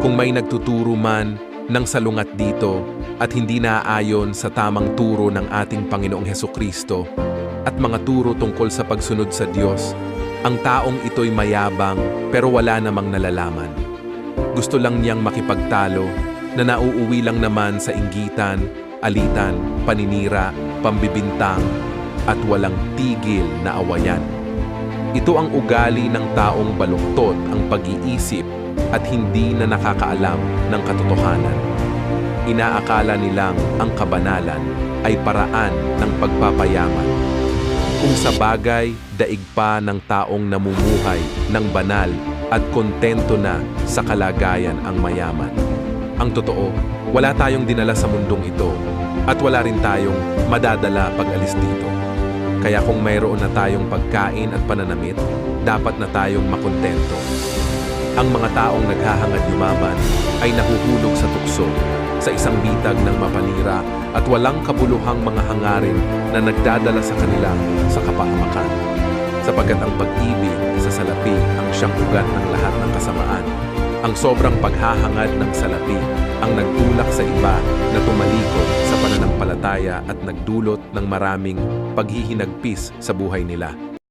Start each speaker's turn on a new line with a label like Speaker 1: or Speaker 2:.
Speaker 1: Kung may nagtuturo man ng salungat dito at hindi naaayon sa tamang turo ng ating Panginoong Hesukristo at mga turo tungkol sa pagsunod sa Diyos, ang taong ito'y mayabang pero wala namang nalalaman. Gusto lang niyang makipagtalo na nauuwi lang naman sa inggitan, alitan, paninira, pambibintang at walang tigil na awayan. Ito ang ugali ng taong baluktot ang pag-iisip at hindi na nakakaalam ng katotohanan. Inaakala nilang ang kabanalan ay paraan ng pagpapayaman. Kung sa bagay, daig pa ng taong namumuhay ng banal at kontento na sa kalagayan ang mayaman. Ang totoo, wala tayong dinala sa mundong ito at wala rin tayong madadala pag alis dito. Kaya kung mayroon na tayong pagkain at pananamit, dapat na tayong makontento. Ang mga taong naghahangad yumaman ay nahuhulog sa tukso, sa isang bitag ng mapanira at walang kabuluhang mga hangarin na nagdadala sa kanila sa kapahamakan. Sapagkat ang pag-ibig sa salapi ang siyang ugat ng lahat ng kasamaan. Ang sobrang paghahangad ng salapi ang nagtulak sa iba na tumalikod sa pananampalataya at nagdulot ng maraming paghihinagpis sa buhay nila.